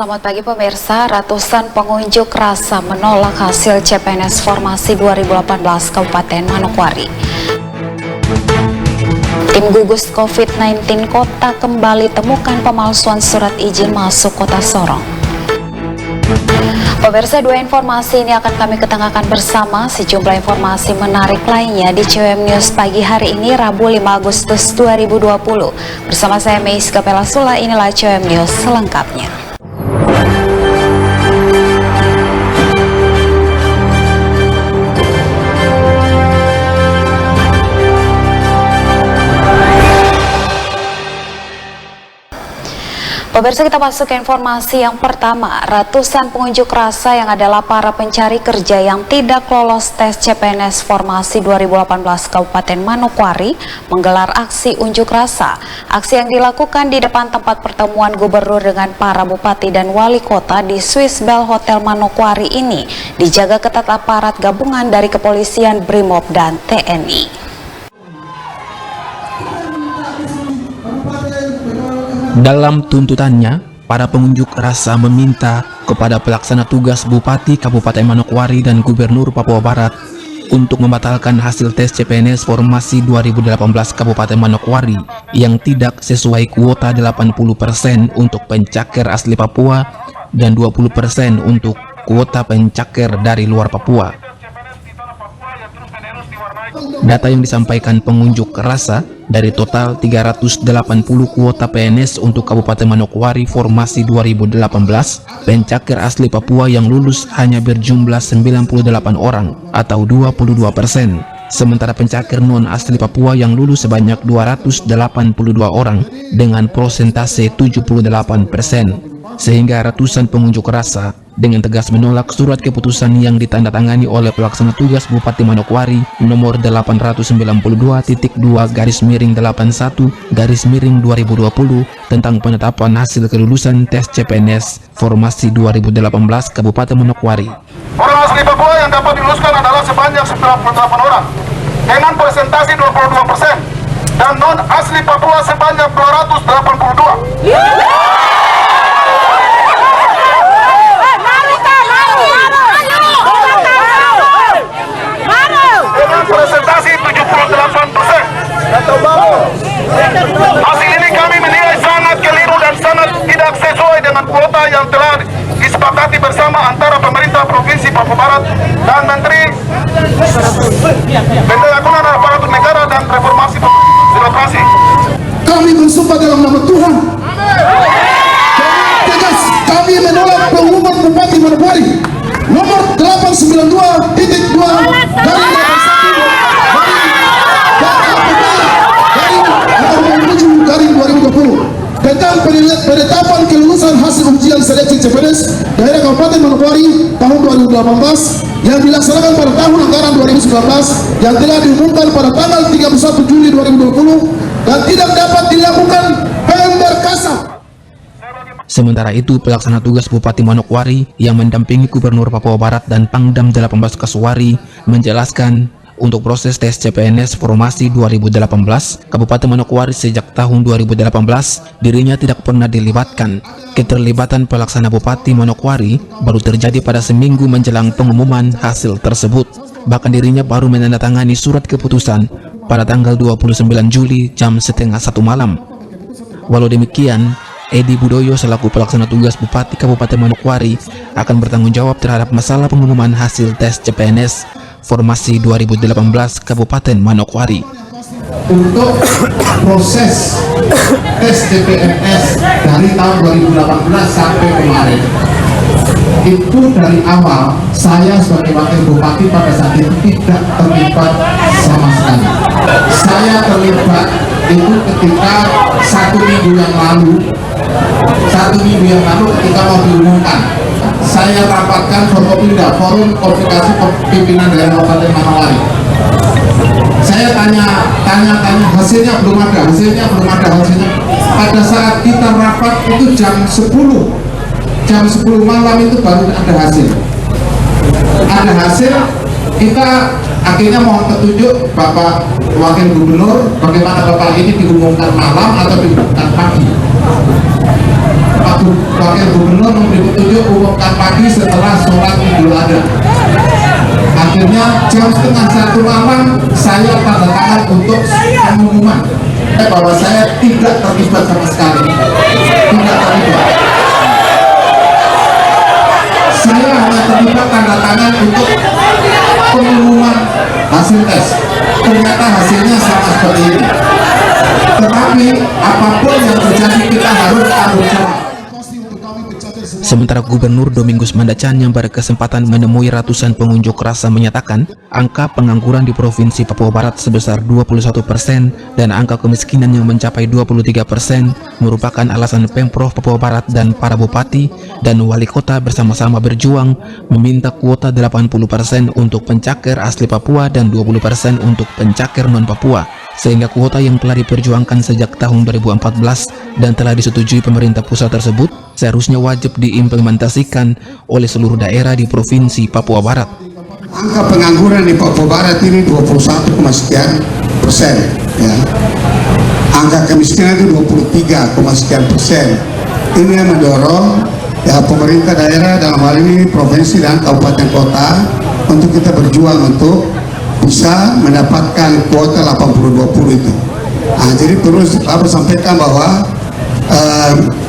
Selamat pagi pemirsa, ratusan pengunjuk rasa menolak hasil CPNS Formasi 2018 Kabupaten Manokwari. Tim gugus COVID-19 kota kembali temukan pemalsuan surat izin masuk kota Sorong. Pemirsa, dua informasi ini akan kami ketengahkan bersama sejumlah informasi menarik lainnya di CWM News pagi hari ini Rabu 5 Agustus 2020. Bersama saya Meiska Pelasula, inilah CWM News selengkapnya. Pemirsa, kita masuk ke informasi yang pertama. Ratusan pengunjuk rasa yang adalah para pencari kerja yang tidak lolos tes CPNS Formasi 2018 Kabupaten Manokwari menggelar aksi unjuk rasa. Aksi yang dilakukan di depan tempat pertemuan gubernur dengan para bupati dan wali kota di Swiss Bell Hotel Manokwari ini dijaga ketat aparat gabungan dari kepolisian, BRIMOB, dan TNI. Dalam tuntutannya, para pengunjuk rasa meminta kepada pelaksana tugas Bupati Kabupaten Manokwari dan Gubernur Papua Barat untuk membatalkan hasil tes CPNS Formasi 2018 Kabupaten Manokwari yang tidak sesuai kuota 80% untuk pencakar asli Papua dan 20% untuk kuota pencakar dari luar Papua. Data yang disampaikan pengunjuk rasa, dari total 380 kuota PNS untuk Kabupaten Manokwari Formasi 2018, pencakar asli Papua yang lulus hanya berjumlah 98 orang atau 22%. Sementara pencakar non asli Papua yang lulus sebanyak 282 orang dengan persentase 78%. Sehingga ratusan pengunjuk rasa dengan tegas menolak surat keputusan yang ditandatangani oleh pelaksana tugas Bupati Manokwari nomor 892-81-2020 tentang penetapan hasil kelulusan tes CPNS Formasi 2018 Kabupaten Manokwari. Orang asli Papua yang dapat diluluskan adalah sebanyak 98 orang dengan persentase 22% dan non asli Papua sebanyak 282. Presentasi 78%. Hasil ini kami menilai sangat keliru dan sangat tidak sesuai dengan kuota yang telah disepakati bersama antara pemerintah Provinsi Papua Barat dan Menteri Pendayaan Aparatur Negara dan Reformasi Birokrasi. Kami bersumpah dalam nama Tuhan. Tegas kami menolak pengumuman Bupati Manokwari nomor 892/2020 tentang penetapan kelulusan hasil ujian seleksi CPNS daerah Kabupaten Manokwari tahun 2018 yang dilaksanakan pada tahun anggaran 2019 yang telah diumumkan pada tanggal 31 Juli 2020 dan tidak dapat dilakukan pemberkasan. Sementara itu, pelaksana tugas Bupati Manokwari yang mendampingi Gubernur Papua Barat dan Pangdam 18 Kasuari menjelaskan untuk proses tes CPNS Formasi 2018 Kabupaten Manokwari sejak tahun 2018 dirinya tidak pernah dilibatkan. Keterlibatan pelaksana Bupati Manokwari baru terjadi pada seminggu menjelang pengumuman hasil tersebut. Bahkan dirinya baru menandatangani surat keputusan pada tanggal 29 Juli jam 12:30 malam. Walau demikian, Edi Budoyo selaku pelaksana tugas Bupati Kabupaten Manokwari akan bertanggung jawab terhadap masalah pengumuman hasil tes CPNS Formasi 2018 Kabupaten Manokwari. Untuk proses tes CPNS dari tahun 2018 sampai kemarin, itu dari awal saya sebagai wakil bupati pada saat itu tidak terlibat sama sekali. Saya terlibat itu ketika satu minggu yang lalu ketika mau diumumkan, saya rapatkan Forkopimda, Forum Komunikasi Pimpinan Daerah Kabupaten Manokwari. Saya tanya hasilnya belum ada. Pada saat kita rapat itu jam 10 malam itu baru ada hasil. Kita akhirnya mohon petunjuk Bapak Wakil Gubernur, bagaimana Bapak ini diumumkan malam atau diumumkan pagi. Pak Wakil Gubernur memberi petunjuk umumkan pagi setelah sholat Idul Adha. Akhirnya jam 12:30 malam saya tanda tangan untuk pengumuman bahwa saya tidak terlibat sama sekali, tidak terlibat. Saya hanya terlibat tanda tangan untuk pengumuman hasil tes. Ternyata hasilnya sama seperti ini. Tetapi apapun yang terjadi kita harus tanggung jawab. Sementara Gubernur Domingus Mandacan yang berkesempatan menemui ratusan pengunjuk rasa menyatakan angka pengangguran di Provinsi Papua Barat sebesar 21% dan angka kemiskinan yang mencapai 23% merupakan alasan Pemprov Papua Barat dan para bupati dan wali kota bersama-sama berjuang meminta kuota 80% untuk pencakar asli Papua dan 20% untuk pencakar non-Papua, sehingga kuota yang telah diperjuangkan sejak tahun 2014 dan telah disetujui pemerintah pusat tersebut seharusnya wajib diimplementasikan oleh seluruh daerah di Provinsi Papua Barat. Angka pengangguran di Papua Barat ini 21,sekian persen, ya. Angka kemiskinan itu 23,sekian persen. Ini yang mendorong ya pemerintah daerah dalam hal ini provinsi dan kabupaten kota untuk kita berjuang untuk bisa mendapatkan kuota 80-20 itu. Nah, jadi perlu Bapak sampaikan bahwa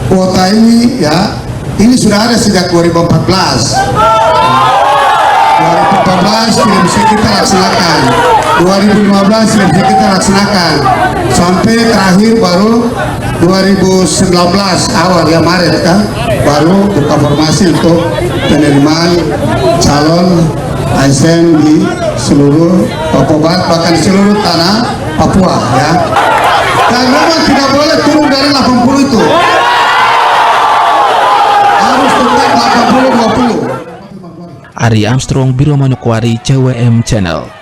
kuota ini ya ini sudah ada sejak 2014 tidak bisa kita laksanakan, 2015 tidak bisa kita laksanakan, sampai terakhir baru 2019 awal ya Maret kan baru buka formasi untuk penerimaan calon ASN di seluruh Papua Barat, bahkan di seluruh tanah Papua ya. Dan memang tidak boleh turun dari 80 itu, harus tetap 80-20. Ari Armstrong, Biro Manokwari, CWM Channel.